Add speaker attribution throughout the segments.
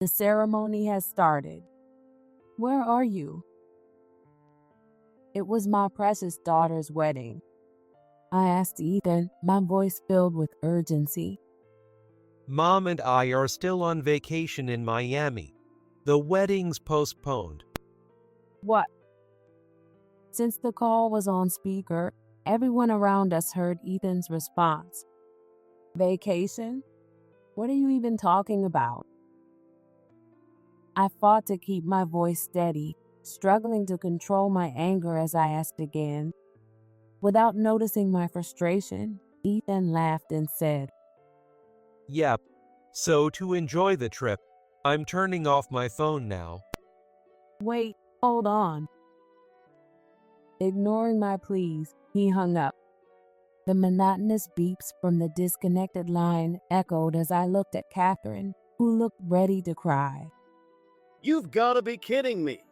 Speaker 1: The ceremony has started. Where are you? It was my precious daughter's wedding. I asked Ethan, my voice filled with urgency.
Speaker 2: Mom and I are still on vacation in Miami. The wedding's postponed.
Speaker 1: What? Since the call was on speaker, everyone around us heard Ethan's response. Vacation? What are you even talking about? I fought to keep my voice steady, struggling to control my anger as I asked again. Without noticing my frustration, Ethan laughed and said,
Speaker 2: Yep. So to enjoy the trip, I'm turning off my phone now.
Speaker 1: Wait, hold on. Ignoring my pleas, he hung up. The monotonous beeps from the disconnected line echoed as I looked at Catherine, who looked ready to cry.
Speaker 3: You've got to be kidding me.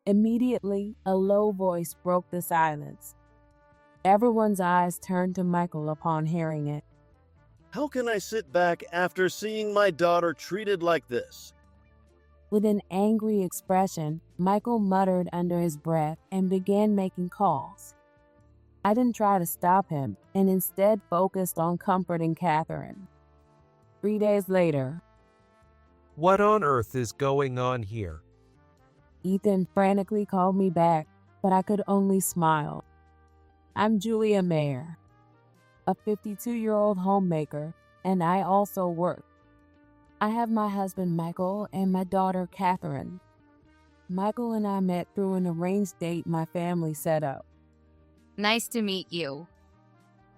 Speaker 1: Immediately, a low voice broke the silence. Everyone's eyes turned to Michael upon hearing it.
Speaker 3: How can I sit back after seeing my daughter treated like this?
Speaker 1: With an angry expression, Michael muttered under his breath and began making calls. I didn't try to stop him and instead focused on comforting Catherine. 3 days later,
Speaker 2: What on earth is going on here?
Speaker 1: Ethan frantically called me back, but I could only smile. I'm Julia Mayer, a 52-year-old homemaker, and I also work. I have my husband Michael and my daughter Catherine. Michael and I met through an arranged date my family set up.
Speaker 4: Nice to meet you.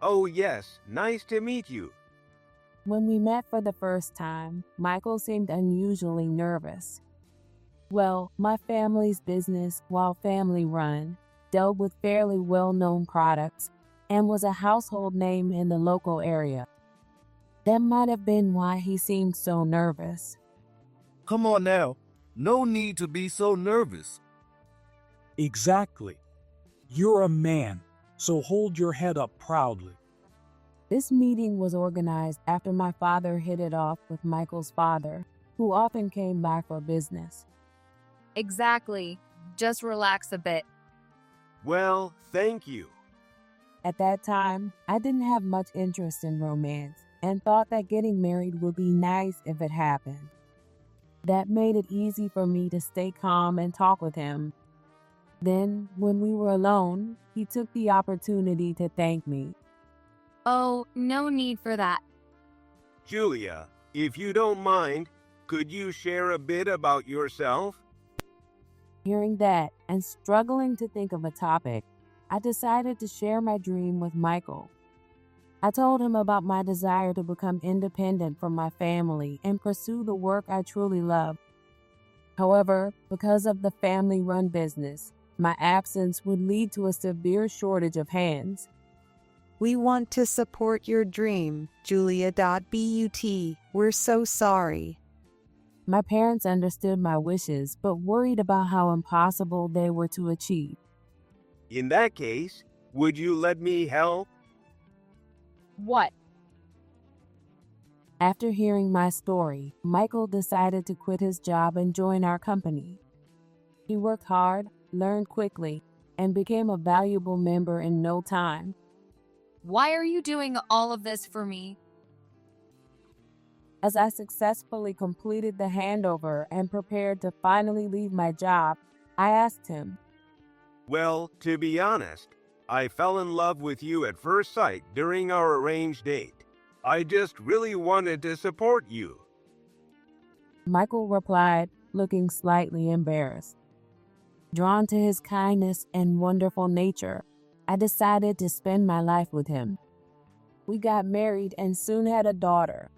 Speaker 5: Oh yes, nice to meet you.
Speaker 1: When we met for the first time, Michael seemed unusually nervous. Well, my family's business, while family-run, dealt with fairly well-known products and was a household name in the local area. That might have been why he seemed so nervous.
Speaker 6: Come on now. No need to be so nervous.
Speaker 7: Exactly. You're a man, so hold your head up proudly.
Speaker 1: This meeting was organized after my father hit it off with Michael's father, who often came by for business.
Speaker 4: Exactly. Just relax a bit.
Speaker 5: Well, thank you.
Speaker 1: At that time, I didn't have much interest in romance and thought that getting married would be nice if it happened. That made it easy for me to stay calm and talk with him. Then, when we were alone, he took the opportunity to thank me.
Speaker 4: Oh, no need for that.
Speaker 5: Julia, if you don't mind, could you share a bit about yourself?
Speaker 1: Hearing that and struggling to think of a topic, I decided to share my dream with Michael. I told him about my desire to become independent from my family and pursue the work I truly love. However, because of the family-run business, my absence would lead to a severe shortage of hands.
Speaker 8: We want to support your dream, Julia.but. We're so sorry.
Speaker 1: My parents understood my wishes, but worried about how impossible they were to achieve.
Speaker 5: In that case, would you let me help?
Speaker 4: What?
Speaker 1: After hearing my story, Michael decided to quit his job and join our company. He worked hard, learned quickly, and became a valuable member in no time.
Speaker 4: Why are you doing all of this for me?
Speaker 1: As I successfully completed the handover and prepared to finally leave my job, I asked him,
Speaker 5: Well, to be honest, I fell in love with you at first sight during our arranged date. I just really wanted to support you.
Speaker 1: Michael replied, looking slightly embarrassed. Drawn to his kindness and wonderful nature, I decided to spend my life with him. We got married and soon had a daughter.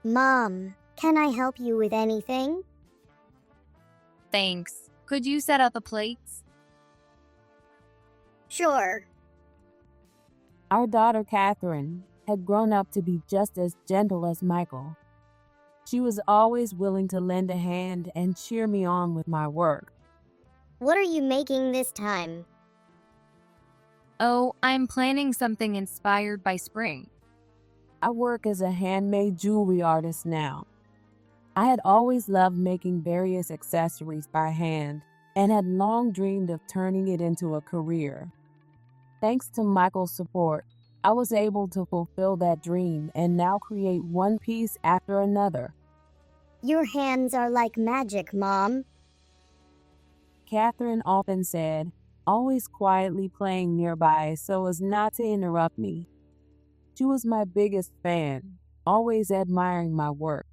Speaker 9: Mom, can I help you with anything?
Speaker 4: Thanks. Could you set up the plates?
Speaker 9: Sure.
Speaker 1: Our daughter, Catherine, had grown up to be just as gentle as Michael. She was always willing to lend a hand and cheer me on with my work.
Speaker 9: What are you making this time?
Speaker 4: Oh, I'm planning something inspired by spring.
Speaker 1: I work as a handmade jewelry artist now. I had always loved making various accessories by hand and had long dreamed of turning it into a career. Thanks to Michael's support, I was able to fulfill that dream and now create one piece after another.
Speaker 9: Your hands are like magic, Mom.
Speaker 1: Catherine often said, always quietly playing nearby so as not to interrupt me. She was my biggest fan, always admiring my work.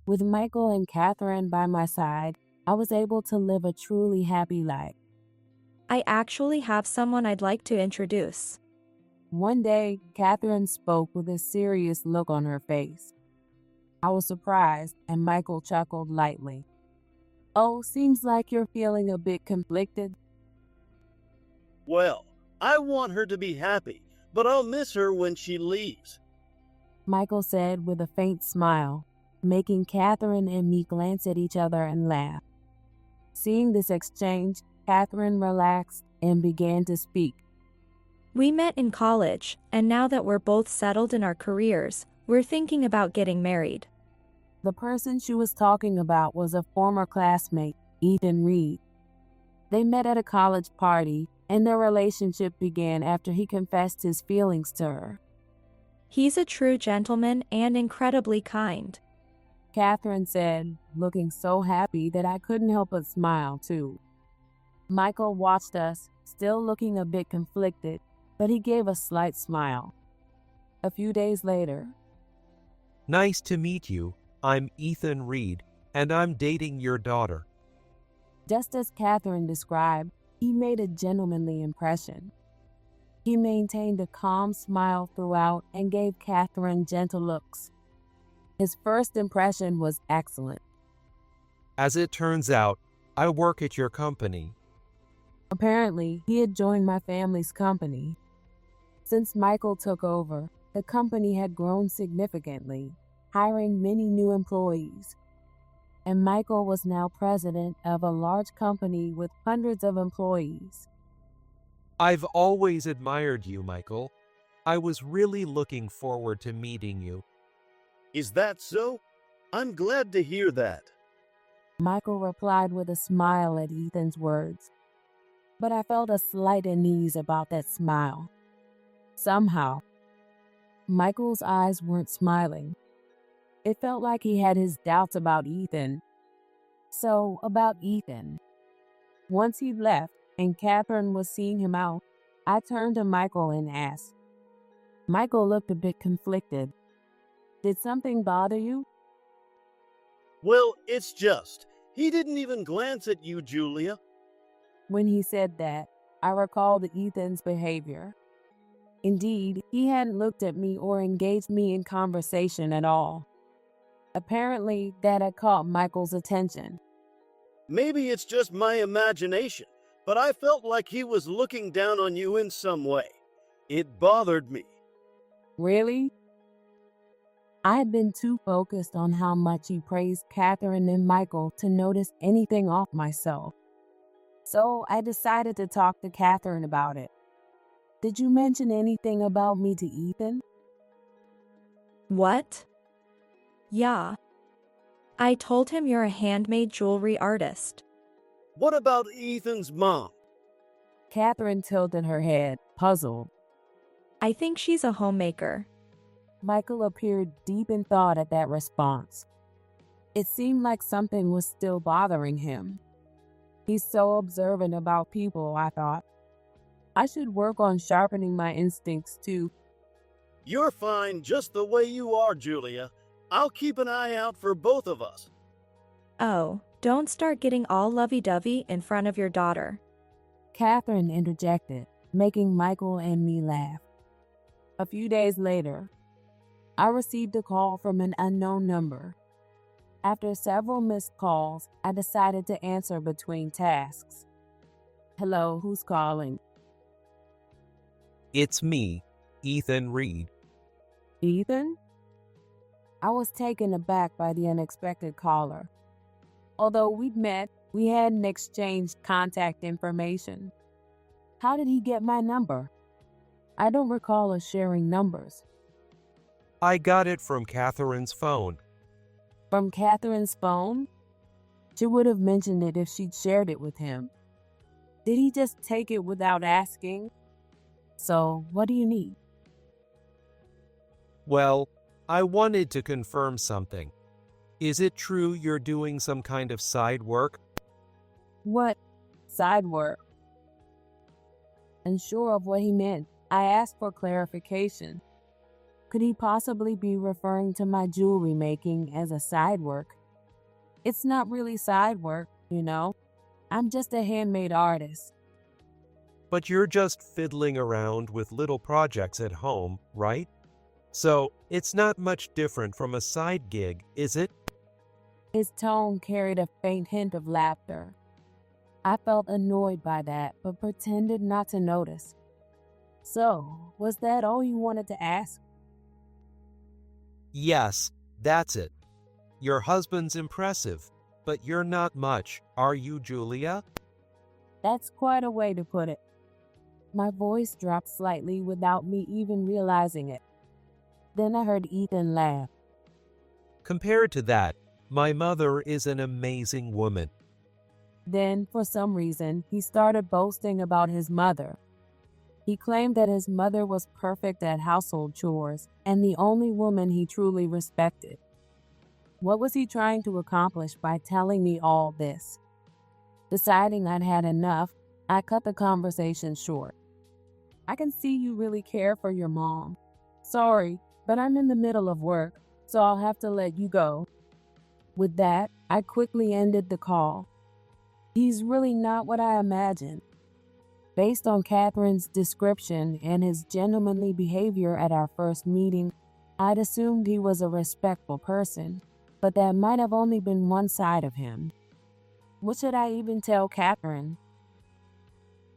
Speaker 1: With Michael and Catherine by my side, I was able to live a truly happy life.
Speaker 10: I actually have someone I'd like to introduce.
Speaker 1: One day, Catherine spoke with a serious look on her face. I was surprised, and Michael chuckled lightly. Oh, seems like you're feeling a bit conflicted.
Speaker 3: Well, I want her to be happy, but I'll miss her when she leaves.
Speaker 1: Michael said with a faint smile, making Catherine and me glance at each other and laugh. Seeing this exchange, Catherine relaxed and began to speak.
Speaker 10: We met in college, and now that we're both settled in our careers, we're thinking about getting married.
Speaker 1: The person she was talking about was a former classmate, Ethan Reed. They met at a college party, and their relationship began after he confessed his feelings to her.
Speaker 10: He's a true gentleman and incredibly kind.
Speaker 1: Catherine said, looking so happy that I couldn't help but smile, too. Michael watched us, still looking a bit conflicted, but he gave a slight smile. A few days later,
Speaker 2: Nice to meet you. I'm Ethan Reed, and I'm dating your daughter.
Speaker 1: just as Catherine described, he made a gentlemanly impression. He maintained a calm smile throughout and gave Catherine gentle looks. His first impression was excellent.
Speaker 2: As it turns out, I work at your company.
Speaker 1: Apparently, he had joined my family's company. Since Michael took over, the company had grown significantly, hiring many new employees. And Michael was now president of a large company with hundreds of employees.
Speaker 2: I've always admired you, Michael. I was really looking forward to meeting you.
Speaker 3: Is that so? I'm glad to hear that.
Speaker 1: Michael replied with a smile at Ethan's words. But I felt a slight unease about that smile. Somehow, Michael's eyes weren't smiling. It felt like he had his doubts about Ethan. So, about Ethan. Once he left and Catherine was seeing him out, I turned to Michael and asked. Michael looked a bit conflicted. Did something bother you?
Speaker 3: Well, it's just, he didn't even glance at you, Julia.
Speaker 1: When he said that, I recalled Ethan's behavior. Indeed, he hadn't looked at me or engaged me in conversation at all. Apparently, that had caught Michael's attention.
Speaker 3: Maybe it's just my imagination, but I felt like he was looking down on you in some way. It bothered me.
Speaker 1: Really? I had been too focused on how much he praised Catherine and Michael to notice anything off myself. So I decided to talk to Catherine about it. Did you mention anything about me to Ethan?
Speaker 10: What? Yeah. I told him you're a handmade jewelry artist.
Speaker 3: What about Ethan's mom?
Speaker 1: Catherine tilted her head, puzzled.
Speaker 10: I think she's a homemaker.
Speaker 1: Michael appeared deep in thought at that response. It seemed like something was still bothering him. He's so observant about people, I thought. I should work on sharpening my instincts too.
Speaker 3: You're fine just the way you are, Julia. I'll keep an eye out for both of us.
Speaker 10: Oh, don't start getting all lovey-dovey in front of your daughter.
Speaker 1: Catherine interjected, making Michael and me laugh. A few days later, I received a call from an unknown number. After several missed calls, I decided to answer between tasks. Hello, who's calling?
Speaker 2: It's me, Ethan Reed.
Speaker 1: Ethan? I was taken aback by the unexpected caller. Although we'd met, we hadn't exchanged contact information. How did he get my number? I don't recall us sharing numbers.
Speaker 2: I got it from Catherine's phone.
Speaker 1: From Catherine's phone? She would have mentioned it if she'd shared it with him. Did he just take it without asking? So, what do you need?
Speaker 2: Well, I wanted to confirm something. Is it true you're doing some kind of side work?
Speaker 1: What? Side work? Unsure of what he meant, I asked for clarification. Could he possibly be referring to my jewelry making as a side work? It's not really side work, you know. I'm just a handmade artist.
Speaker 2: But you're just fiddling around with little projects at home, right? So, it's not much different from a side gig, is it?
Speaker 1: His tone carried a faint hint of laughter. I felt annoyed by that, but pretended not to notice. So, was that all you wanted to ask?
Speaker 2: Yes, that's it. Your husband's impressive, but you're not much, are you, Julia?
Speaker 1: That's quite a way to put it. My voice dropped slightly without me even realizing it. Then I heard Ethan laugh.
Speaker 2: Compared to that, my mother is an amazing woman.
Speaker 1: Then, for some reason, he started boasting about his mother. He claimed that his mother was perfect at household chores and the only woman he truly respected. What was he trying to accomplish by telling me all this? Deciding I'd had enough, I cut the conversation short. I can see you really care for your mom. Sorry, but I'm in the middle of work, so I'll have to let you go. With that, I quickly ended the call. He's really not what I imagined. Based on Catherine's description and his gentlemanly behavior at our first meeting, I'd assumed he was a respectful person, but that might have only been one side of him. What should I even tell Catherine?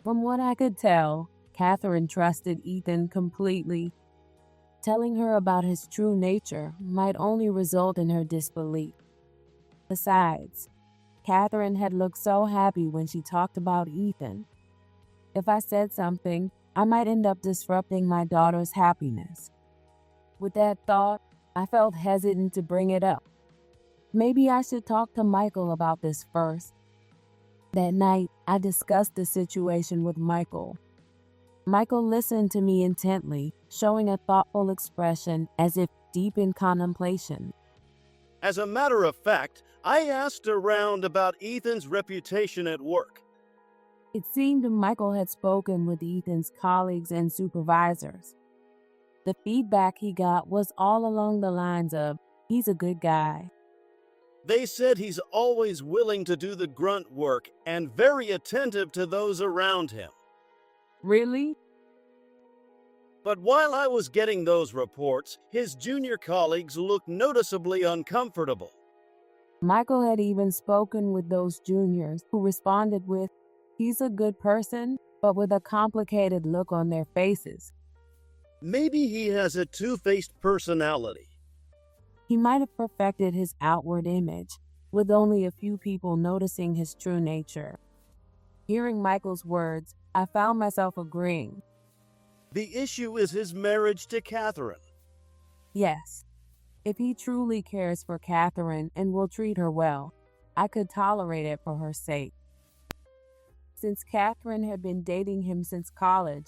Speaker 1: From what I could tell, Catherine trusted Ethan completely. Telling her about his true nature might only result in her disbelief. Besides, Catherine had looked so happy when she talked about Ethan. If I said something, I might end up disrupting my daughter's happiness. With that thought, I felt hesitant to bring it up. Maybe I should talk to Michael about this first. That night, I discussed the situation with Michael. Michael listened to me intently, showing a thoughtful expression as if deep in contemplation.
Speaker 3: As a matter of fact, I asked around about Ethan's reputation at work.
Speaker 1: It seemed Michael had spoken with Ethan's colleagues and supervisors. The feedback he got was all along the lines of, he's a good guy.
Speaker 3: They said he's always willing to do the grunt work and very attentive to those around him.
Speaker 1: Really?
Speaker 3: But while I was getting those reports, his junior colleagues looked noticeably uncomfortable.
Speaker 1: Michael had even spoken with those juniors who responded with, he's a good person, but with a complicated look on their faces.
Speaker 3: Maybe he has a two-faced personality.
Speaker 1: He might have perfected his outward image, with only a few people noticing his true nature. Hearing Michael's words, I found myself agreeing.
Speaker 3: The issue is his marriage to Catherine.
Speaker 1: Yes, if he truly cares for Catherine and will treat her well, I could tolerate it for her sake. Since Catherine had been dating him since college,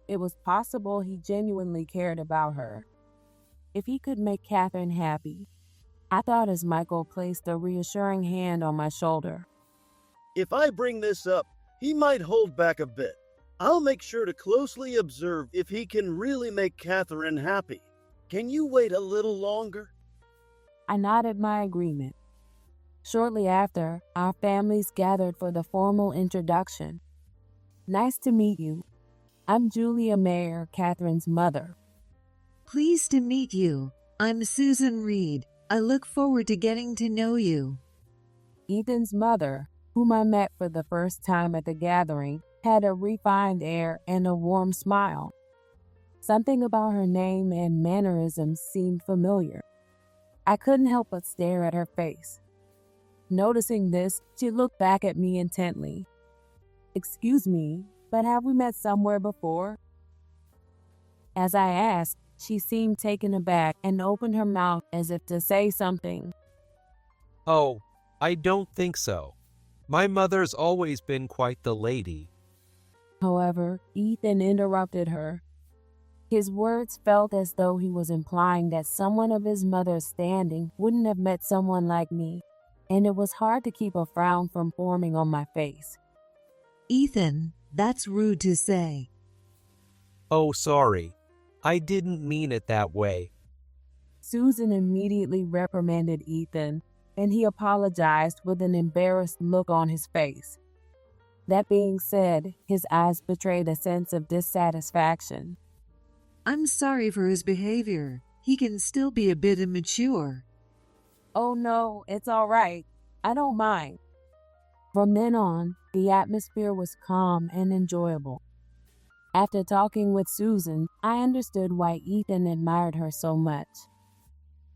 Speaker 1: it was possible he genuinely cared about her. If he could make Catherine happy, I thought as Michael placed a reassuring hand on my shoulder.
Speaker 3: If I bring this up, he might hold back a bit. I'll make sure to closely observe if he can really make Catherine happy. Can you wait a little longer?
Speaker 1: I nodded my agreement. Shortly after, our families gathered for the formal introduction. Nice to meet you. I'm Julia Mayer, Catherine's mother.
Speaker 11: Pleased to meet you. I'm Susan Reed. I look forward to getting to know you.
Speaker 1: Ethan's mother, whom I met for the first time at the gathering, had a refined air and a warm smile. Something about her name and mannerisms seemed familiar. I couldn't help but stare at her face. Noticing this, she looked back at me intently. Excuse me, but have we met somewhere before? As I asked, she seemed taken aback and opened her mouth as if to say something.
Speaker 2: Oh, I don't think so. My mother's always been quite the lady.
Speaker 1: However, Ethan interrupted her. His words felt as though he was implying that someone of his mother's standing wouldn't have met someone like me, and it was hard to keep a frown from forming on my face.
Speaker 11: Ethan, that's rude to say.
Speaker 2: Oh, sorry. I didn't mean it that way.
Speaker 1: Susan immediately reprimanded Ethan, and he apologized with an embarrassed look on his face. That being said, his eyes betrayed a sense of dissatisfaction.
Speaker 11: I'm sorry for his behavior. He can still be a bit immature.
Speaker 1: Oh no, it's all right. I don't mind. From then on, the atmosphere was calm and enjoyable. After talking with Susan, I understood why Ethan admired her so much.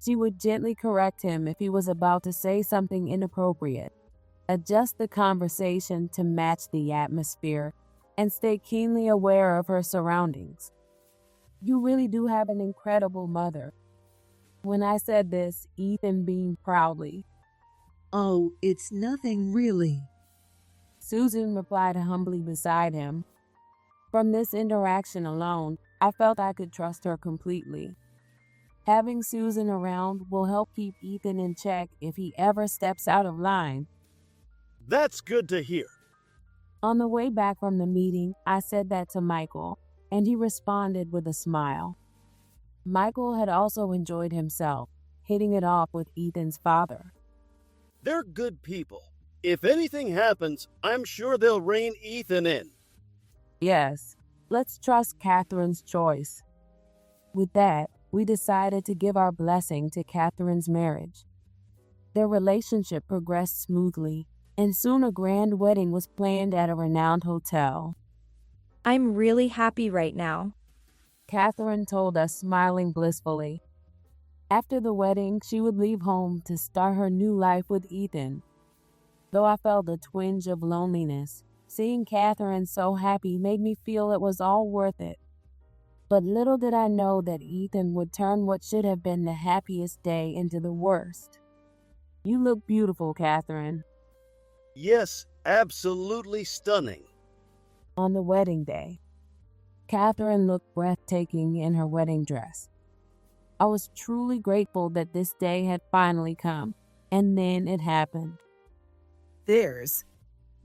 Speaker 1: She would gently correct him if he was about to say something inappropriate, adjust the conversation to match the atmosphere, and stay keenly aware of her surroundings. You really do have an incredible mother. When I said this, Ethan beamed proudly.
Speaker 11: Oh, it's nothing really.
Speaker 1: Susan replied humbly beside him. From this interaction alone, I felt I could trust her completely. Having Susan around will help keep Ethan in check if he ever steps out of line.
Speaker 3: That's good to hear.
Speaker 1: On the way back from the meeting, I said that to Michael, and he responded with a smile. Michael had also enjoyed himself, hitting it off with Ethan's father.
Speaker 3: They're good people. If anything happens, I'm sure they'll rein Ethan in.
Speaker 1: Yes, let's trust Catherine's choice. With that, we decided to give our blessing to Catherine's marriage. Their relationship progressed smoothly, and soon a grand wedding was planned at a renowned hotel.
Speaker 10: I'm really happy right now.
Speaker 1: Catherine told us, smiling blissfully. After the wedding, she would leave home to start her new life with Ethan. Though I felt a twinge of loneliness, seeing Catherine so happy made me feel it was all worth it. But little did I know that Ethan would turn what should have been the happiest day into the worst. You look beautiful, Catherine.
Speaker 3: Yes, absolutely stunning.
Speaker 1: On the wedding day, Catherine looked breathtaking in her wedding dress. I was truly grateful that this day had finally come, and then it happened.
Speaker 12: There's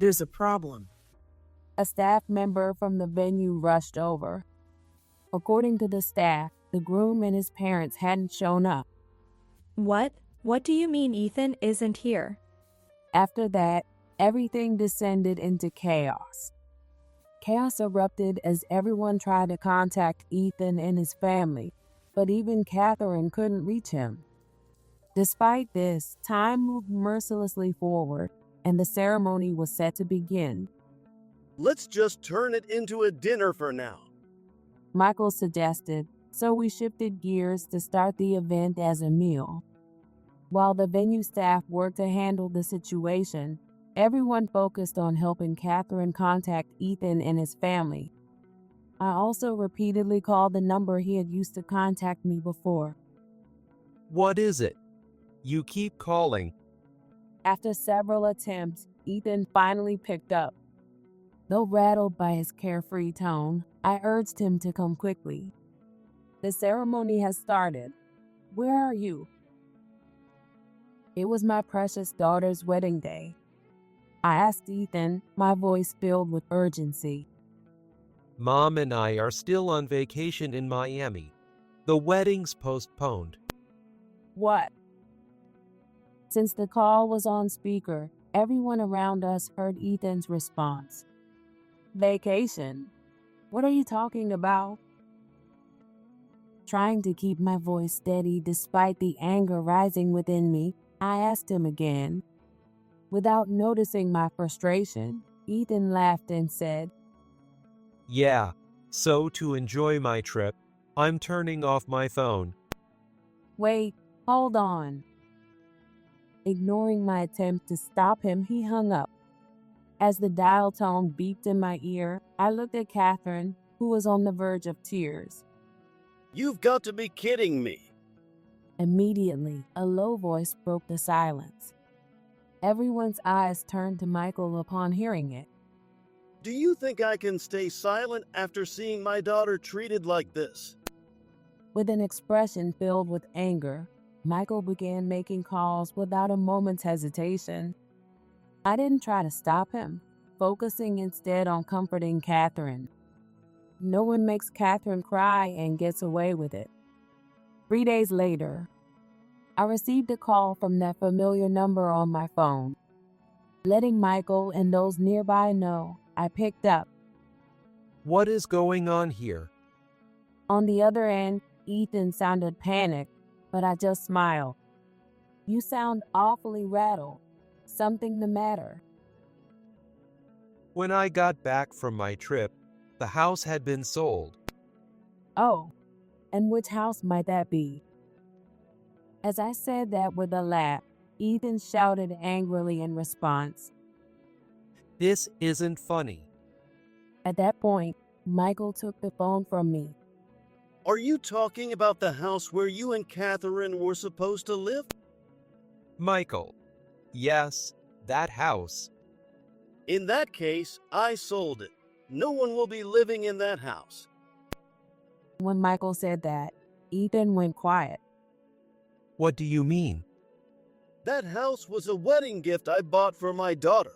Speaker 12: a problem.
Speaker 1: A staff member from the venue rushed over. According to the staff, the groom and his parents hadn't shown up.
Speaker 10: What? What do you mean Ethan isn't here?
Speaker 1: After that, everything descended into chaos. Chaos erupted as everyone tried to contact Ethan and his family, but even Catherine couldn't reach him. Despite this, time moved mercilessly forward, and the ceremony was set to begin.
Speaker 3: Let's just turn it into a dinner for now,
Speaker 1: Michael suggested, so we shifted gears to start the event as a meal. While the venue staff worked to handle the situation, everyone focused on helping Catherine contact Ethan and his family. I also repeatedly called the number he had used to contact me before.
Speaker 2: What is it? You keep calling.
Speaker 1: After several attempts, Ethan finally picked up. Though rattled by his carefree tone, I urged him to come quickly. The ceremony has started. Where are you? It was my precious daughter's wedding day. I asked Ethan, my voice filled with urgency.
Speaker 2: Mom and I are still on vacation in Miami. The wedding's postponed.
Speaker 1: What? Since the call was on speaker, everyone around us heard Ethan's response. Vacation? What are you talking about? Trying to keep my voice steady despite the anger rising within me, I asked him again. Without noticing my frustration, Ethan laughed and said,
Speaker 2: Yeah, so to enjoy my trip, I'm turning off my phone.
Speaker 1: Wait, hold on. Ignoring my attempt to stop him, he hung up. As the dial tone beeped in my ear, I looked at Catherine, who was on the verge of tears.
Speaker 3: You've got to be kidding me.
Speaker 1: Immediately, a low voice broke the silence. Everyone's eyes turned to Michael upon hearing it.
Speaker 3: Do you think I can stay silent after seeing my daughter treated like this?
Speaker 1: With an expression filled with anger, Michael began making calls without a moment's hesitation. I didn't try to stop him, focusing instead on comforting Catherine. No one makes Catherine cry and gets away with it. 3 days later, I received a call from that familiar number on my phone. Letting Michael and those nearby know, I picked up.
Speaker 2: What is going on here?
Speaker 1: On the other end, Ethan sounded panicked, but I just smiled. You sound awfully rattled. Something the matter?
Speaker 2: When I got back from my trip, the house had been sold.
Speaker 1: Oh, and which house might that be? As I said that with a laugh, Ethan shouted angrily in response.
Speaker 2: This isn't funny.
Speaker 1: At that point, Michael took the phone from me.
Speaker 3: Are you talking about the house where you and Catherine were supposed to live?
Speaker 2: Michael, yes, that house.
Speaker 3: In that case, I sold it. No one will be living in that house.
Speaker 1: When Michael said that, Ethan went quiet.
Speaker 2: What do you mean?
Speaker 3: That house was a wedding gift I bought for my daughter.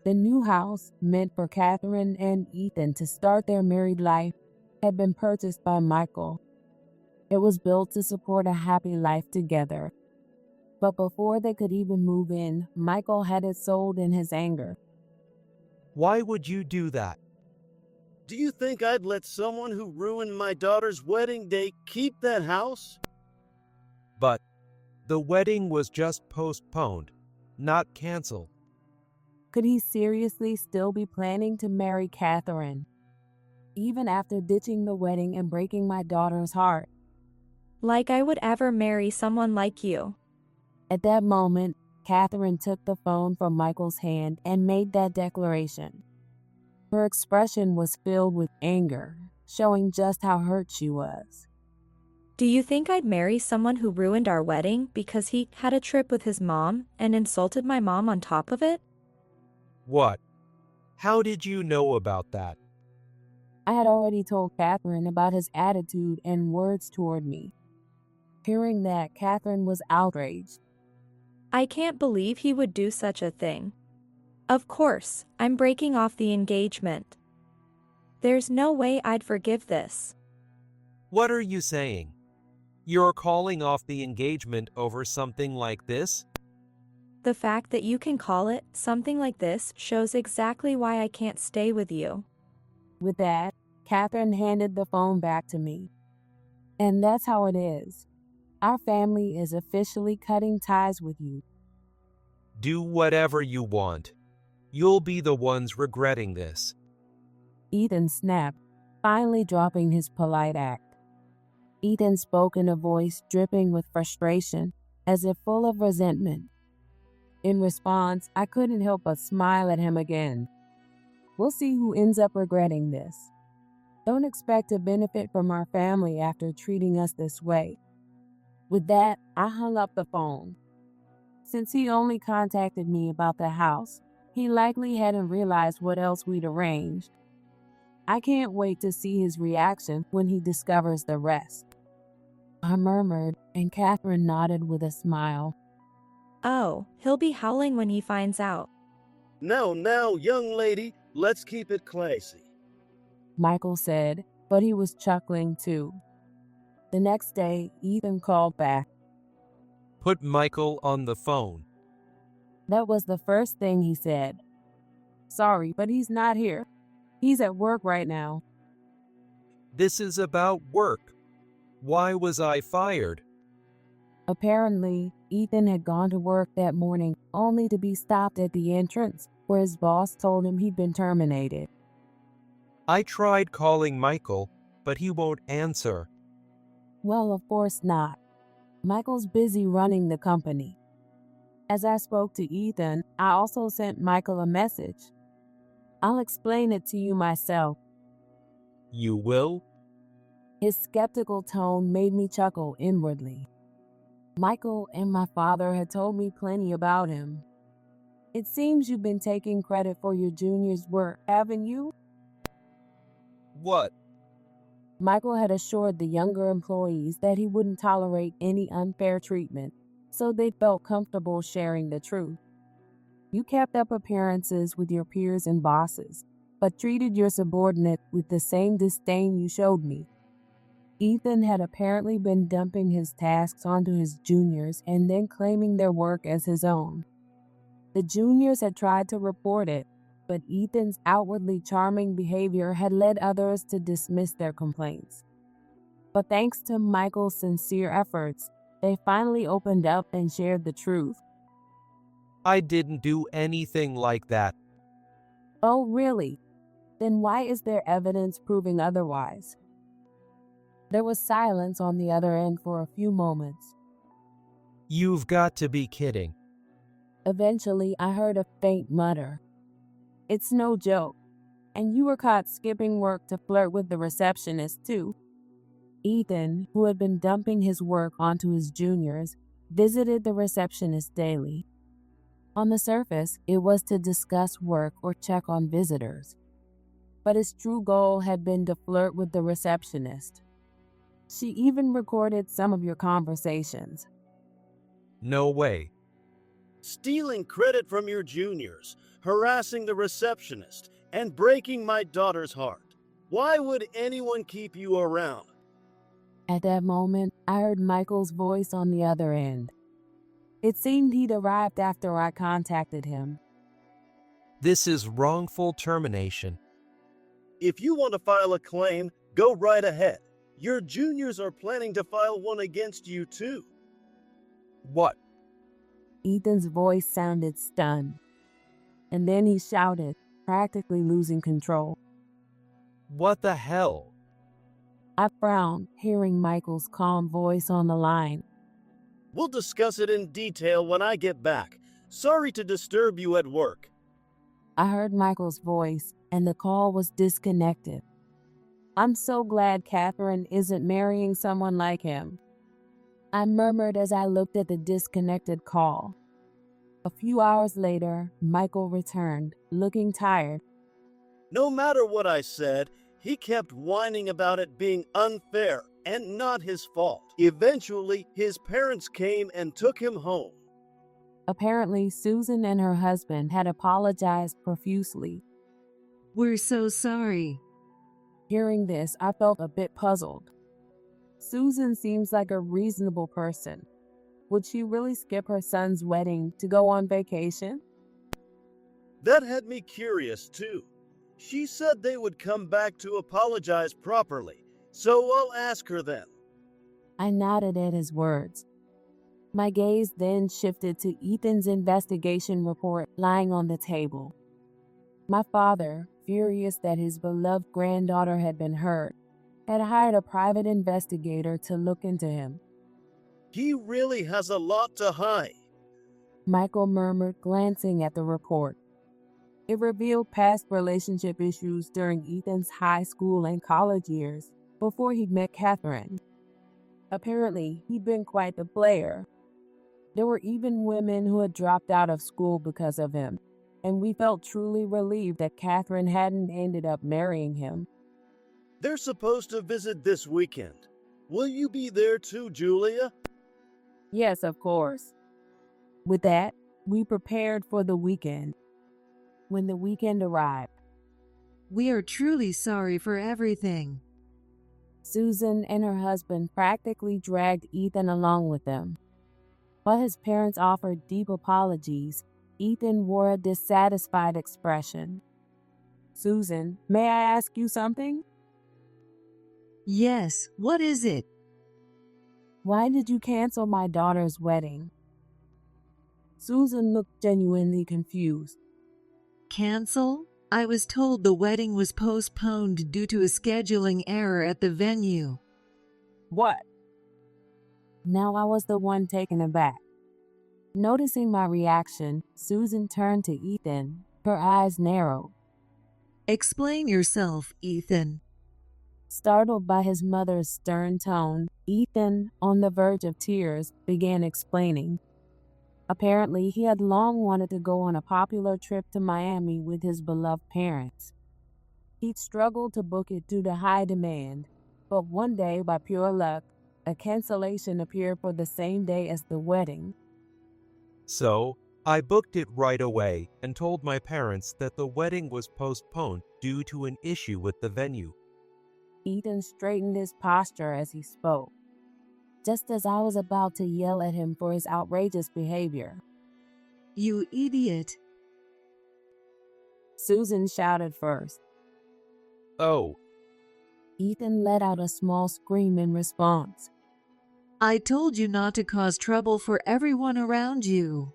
Speaker 1: The new house, meant for Catherine and Ethan to start their married life, had been purchased by Michael. It was built to support a happy life together. But before they could even move in, Michael had it sold in his anger.
Speaker 2: Why would you do that?
Speaker 3: Do you think I'd let someone who ruined my daughter's wedding day keep that house?
Speaker 2: But the wedding was just postponed, not canceled.
Speaker 1: Could he seriously still be planning to marry Catherine, even after ditching the wedding and breaking my daughter's heart?
Speaker 10: Like I would ever marry someone like you.
Speaker 1: At that moment, Catherine took the phone from Michael's hand and made that declaration. Her expression was filled with anger, showing just how hurt she was.
Speaker 10: Do you think I'd marry someone who ruined our wedding because he had a trip with his mom and insulted my mom on top of it?
Speaker 2: What? How did you know about that?
Speaker 1: I had already told Catherine about his attitude and words toward me. Hearing that, Catherine was outraged.
Speaker 10: I can't believe he would do such a thing. Of course, I'm breaking off the engagement. There's no way I'd forgive this.
Speaker 2: What are you saying? You're calling off the engagement over something like this?
Speaker 10: The fact that you can call it something like this shows exactly why I can't stay with you.
Speaker 1: With that, Catherine handed the phone back to me. And that's how it is. Our family is officially cutting ties with you.
Speaker 2: Do whatever you want. You'll be the ones regretting this.
Speaker 1: Ethan snapped, finally dropping his polite act. Ethan spoke in a voice dripping with frustration, as if full of resentment. In response, I couldn't help but smile at him again. We'll see who ends up regretting this. Don't expect to benefit from our family after treating us this way. With that, I hung up the phone. Since he only contacted me about the house, he likely hadn't realized what else we'd arranged. I can't wait to see his reaction when he discovers the rest. I murmured, and Catherine nodded with a smile.
Speaker 10: Oh, he'll be howling when he finds out.
Speaker 3: Now, young lady, let's keep it classy,
Speaker 1: Michael said, but he was chuckling too. The next day, Ethan called back.
Speaker 2: Put Michael on the phone.
Speaker 1: That was the first thing he said. Sorry, but he's not here. He's at work right now.
Speaker 2: This is about work. Why was I fired?
Speaker 1: Apparently, Ethan had gone to work that morning only to be stopped at the entrance, where his boss told him he'd been terminated.
Speaker 2: I tried calling Michael, but he won't answer.
Speaker 1: Well, of course not. Michael's busy running the company. As I spoke to Ethan, I also sent Michael a message. I'll explain it to you myself.
Speaker 2: You will?
Speaker 1: His skeptical tone made me chuckle inwardly. Michael and my father had told me plenty about him, It seems you've been taking credit for your junior's work, haven't you?
Speaker 2: What?
Speaker 1: Michael had assured the younger employees that he wouldn't tolerate any unfair treatment, so they felt comfortable sharing the truth. You kept up appearances with your peers and bosses, but treated your subordinate with the same disdain you showed me. Ethan had apparently been dumping his tasks onto his juniors and then claiming their work as his own. The juniors had tried to report it, but Ethan's outwardly charming behavior had led others to dismiss their complaints. But thanks to Michael's sincere efforts, they finally opened up and shared the truth.
Speaker 2: I didn't do anything like that.
Speaker 1: Oh, really? Then why is there evidence proving otherwise? There was silence on the other end for a few moments.
Speaker 2: You've got to be kidding.
Speaker 1: Eventually, I heard a faint mutter. It's no joke. And you were caught skipping work to flirt with the receptionist, too. Ethan, who had been dumping his work onto his juniors, visited the receptionist daily. On the surface, it was to discuss work or check on visitors. But his true goal had been to flirt with the receptionist. She even recorded some of your conversations.
Speaker 2: No way.
Speaker 3: Stealing credit from your juniors, harassing the receptionist, and breaking my daughter's heart. Why would anyone keep you around?
Speaker 1: At that moment, I heard Michael's voice on the other end. It seemed he'd arrived after I contacted him.
Speaker 2: This is wrongful termination.
Speaker 3: If you want to file a claim, go right ahead. Your juniors are planning to file one against you too.
Speaker 2: What?
Speaker 1: Ethan's voice sounded stunned. And then he shouted, practically losing control.
Speaker 2: What the hell?
Speaker 1: I frowned, hearing Michael's calm voice on the line.
Speaker 3: We'll discuss it in detail when I get back. Sorry to disturb you at work.
Speaker 1: I heard Michael's voice, and the call was disconnected. I'm so glad Catherine isn't marrying someone like him. I murmured as I looked at the disconnected call. A few hours later, Michael returned, looking tired.
Speaker 3: No matter what I said, he kept whining about it being unfair and not his fault. Eventually, his parents came and took him home.
Speaker 1: Apparently, Susan and her husband had apologized profusely.
Speaker 11: We're so sorry.
Speaker 1: Hearing this, I felt a bit puzzled. Susan seems like a reasonable person. Would she really skip her son's wedding to go on vacation?
Speaker 3: That had me curious, too. She said they would come back to apologize properly, so I'll ask her then.
Speaker 1: I nodded at his words. My gaze then shifted to Ethan's investigation report lying on the table. My father, furious that his beloved granddaughter had been hurt, had hired a private investigator to look into him.
Speaker 3: He really has a lot to hide,
Speaker 1: Michael murmured, glancing at the report. It revealed past relationship issues during Ethan's high school and college years before he met Catherine. Apparently, he'd been quite the player. There were even women who had dropped out of school because of him, and we felt truly relieved that Catherine hadn't ended up marrying him.
Speaker 3: They're supposed to visit this weekend. Will you be there too, Julia?
Speaker 1: Yes, of course. With that, we prepared for the weekend. When the weekend arrived,
Speaker 11: We are truly sorry for everything.
Speaker 1: Susan and her husband practically dragged Ethan along with them. While his parents offered deep apologies, Ethan wore a dissatisfied expression. Susan, may I ask you something?
Speaker 11: Yes, what is it?
Speaker 1: Why did you cancel my daughter's wedding? Susan looked genuinely confused.
Speaker 11: Cancel? I was told the wedding was postponed due to a scheduling error at the venue.
Speaker 1: What? Now I was the one taken aback. Noticing my reaction, Susan turned to Ethan, her eyes narrowed.
Speaker 11: Explain yourself, Ethan.
Speaker 1: Startled by his mother's stern tone, Ethan, on the verge of tears, began explaining. Apparently, he had long wanted to go on a popular trip to Miami with his beloved parents. He'd struggled to book it due to high demand, but one day, by pure luck, a cancellation appeared for the same day as the wedding.
Speaker 2: So, I booked it right away and told my parents that the wedding was postponed due to an issue with the venue.
Speaker 1: Ethan straightened his posture as he spoke, just as I was about to yell at him for his outrageous behavior.
Speaker 11: You idiot.
Speaker 1: Susan shouted first.
Speaker 2: Oh.
Speaker 1: Ethan let out a small scream in response.
Speaker 11: I told you not to cause trouble for everyone around you.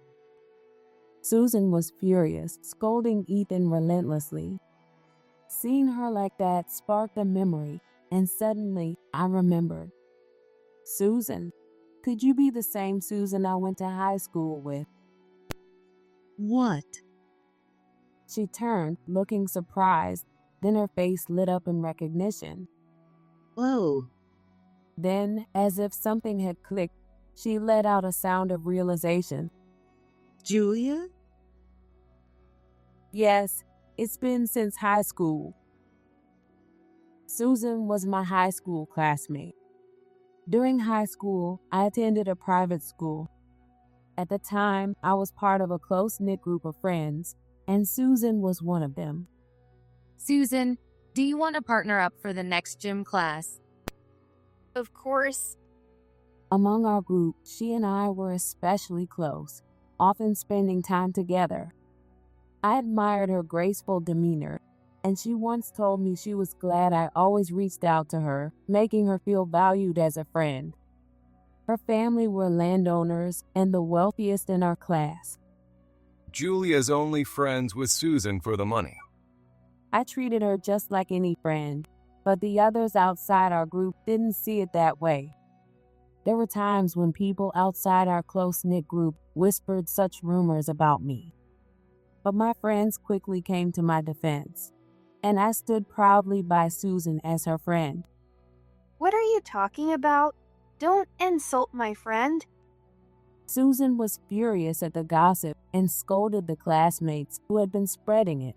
Speaker 1: Susan was furious, scolding Ethan relentlessly. Seeing her like that sparked a memory, and suddenly I remembered. Susan, could you be the same Susan I went to high school with?
Speaker 11: What?
Speaker 1: She turned, looking surprised, then her face lit up in recognition.
Speaker 11: Oh.
Speaker 1: Then, as if something had clicked, she let out a sound of realization.
Speaker 11: Julia?
Speaker 1: Yes, it's been since high school. Susan was my high school classmate. During high school, I attended a private school. At the time, I was part of a close-knit group of friends, and Susan was one of them.
Speaker 4: Susan, do you want to partner up for the next gym class?
Speaker 13: Of course.
Speaker 1: Among our group, she and I were especially close, often spending time together. I admired her graceful demeanor, and she once told me she was glad I always reached out to her, making her feel valued as a friend. Her family were landowners and the wealthiest in our class.
Speaker 14: Julia's only friends with Susan for the money.
Speaker 1: I treated her just like any friend, but the others outside our group didn't see it that way. There were times when people outside our close-knit group whispered such rumors about me. But my friends quickly came to my defense, and I stood proudly by Susan as her friend.
Speaker 13: What are you talking about? Don't insult my friend.
Speaker 1: Susan was furious at the gossip and scolded the classmates who had been spreading it.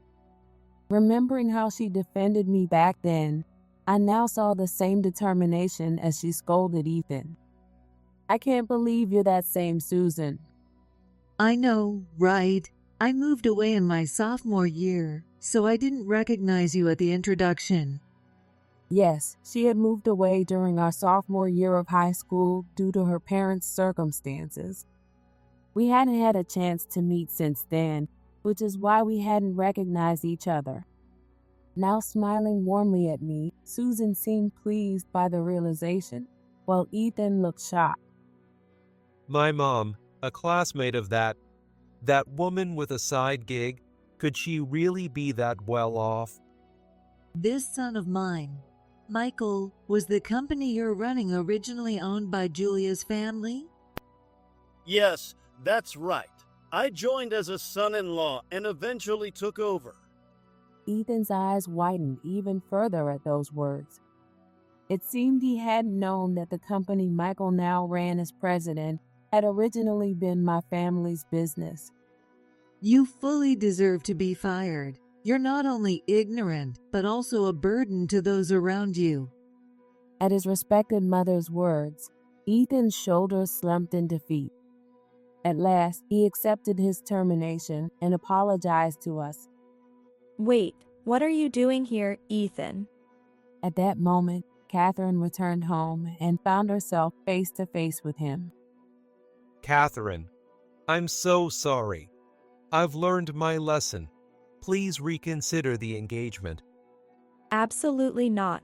Speaker 1: Remembering how she defended me back then, I now saw the same determination as she scolded Ethan. I can't believe you're that same Susan.
Speaker 11: I know, right? I moved away in my sophomore year, so I didn't recognize you at the introduction.
Speaker 1: Yes, she had moved away during our sophomore year of high school due to her parents' circumstances. We hadn't had a chance to meet since then, which is why we hadn't recognized each other. Now smiling warmly at me, Susan seemed pleased by the realization, while Ethan looked shocked.
Speaker 2: My mom, a classmate of that woman with a side gig, could she really be that well off?
Speaker 11: This son of mine, Michael, was the company you're running originally owned by Julia's family?
Speaker 3: Yes, that's right. I joined as a son-in-law and eventually took over.
Speaker 1: Ethan's eyes widened even further at those words. It seemed he hadn't known that the company Michael now ran as president had originally been my family's business.
Speaker 11: You fully deserve to be fired. You're not only ignorant, but also a burden to those around you.
Speaker 1: At his respected mother's words, Ethan's shoulders slumped in defeat. At last, he accepted his termination and apologized to us.
Speaker 10: Wait, what are you doing here, Ethan?
Speaker 1: At that moment, Catherine returned home and found herself face to face with him.
Speaker 2: Catherine, I'm so sorry. I've learned my lesson. Please reconsider the engagement.
Speaker 10: Absolutely not.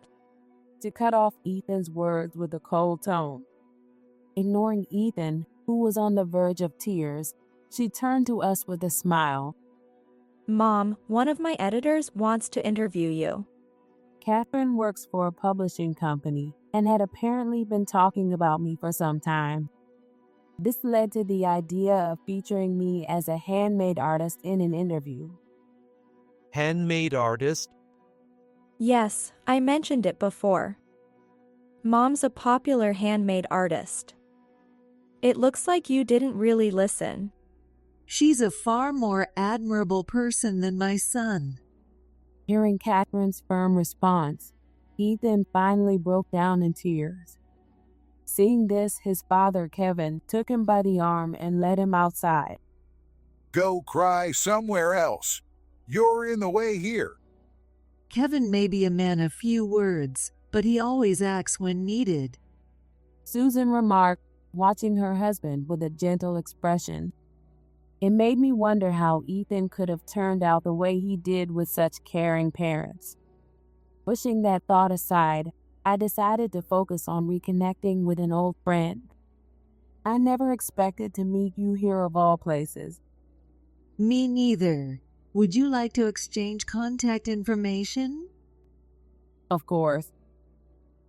Speaker 1: To cut off Ethan's words with a cold tone. Ignoring Ethan, who was on the verge of tears, she turned to us with a smile.
Speaker 10: Mom, one of my editors wants to interview you.
Speaker 1: Catherine works for a publishing company and had apparently been talking about me for some time. This led to the idea of featuring me as a handmade artist in an interview.
Speaker 2: Handmade artist?
Speaker 10: Yes, I mentioned it before. Mom's a popular handmade artist. It looks like you didn't really listen.
Speaker 11: She's a far more admirable person than my son.
Speaker 1: Hearing Catherine's firm response, Ethan finally broke down in tears. Seeing this, his father, Kevin, took him by the arm and led him outside.
Speaker 15: Go cry somewhere else. You're in the way here.
Speaker 11: Kevin may be a man of few words, but he always acts when needed.
Speaker 1: Susan remarked, watching her husband with a gentle expression. It made me wonder how Ethan could have turned out the way he did with such caring parents. Pushing that thought aside, I decided to focus on reconnecting with an old friend. I never expected to meet you here of all places.
Speaker 11: Me neither. Would you like to exchange contact information?
Speaker 1: Of course.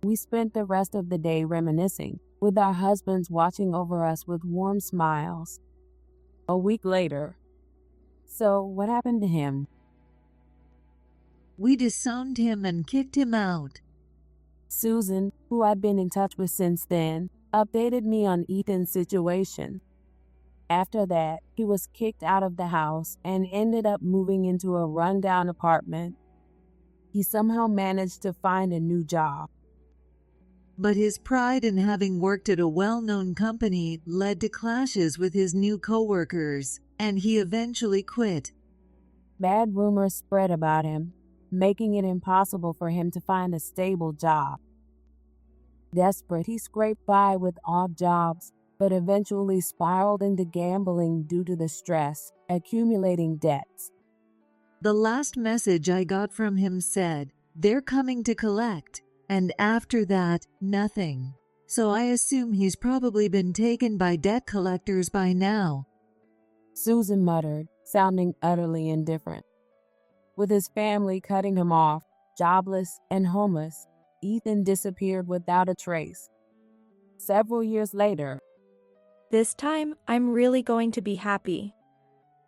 Speaker 1: We spent the rest of the day reminiscing, with our husbands watching over us with warm smiles. A week later. So, what happened to him?
Speaker 11: We disowned him and kicked him out.
Speaker 1: Susan, who I'd been in touch with since then, updated me on Ethan's situation. After that, he was kicked out of the house and ended up moving into a rundown apartment. He somehow managed to find a new job.
Speaker 11: But his pride in having worked at a well-known company led to clashes with his new coworkers, and he eventually quit.
Speaker 1: Bad rumors spread about him, making it impossible for him to find a stable job. Desperate, he scraped by with odd jobs, but eventually spiraled into gambling due to the stress, accumulating debts.
Speaker 11: The last message I got from him said, "They're coming to collect," and after that, nothing. So I assume he's probably been taken by debt collectors by now.
Speaker 1: Susan muttered, sounding utterly indifferent. With his family cutting him off, jobless and homeless, Ethan disappeared without a trace. Several years later,
Speaker 10: this time, I'm really going to be happy.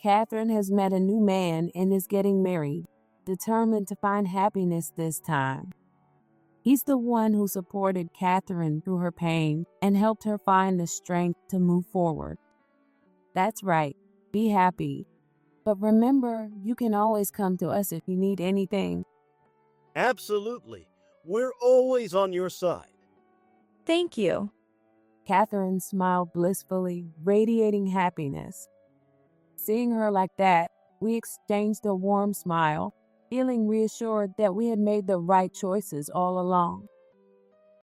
Speaker 1: Catherine has met a new man and is getting married, determined to find happiness this time. He's the one who supported Catherine through her pain and helped her find the strength to move forward. That's right, be happy. But remember, you can always come to us if you need anything.
Speaker 3: Absolutely. We're always on your side.
Speaker 10: Thank you.
Speaker 1: Catherine smiled blissfully, radiating happiness. Seeing her like that, we exchanged a warm smile, feeling reassured that we had made the right choices all along.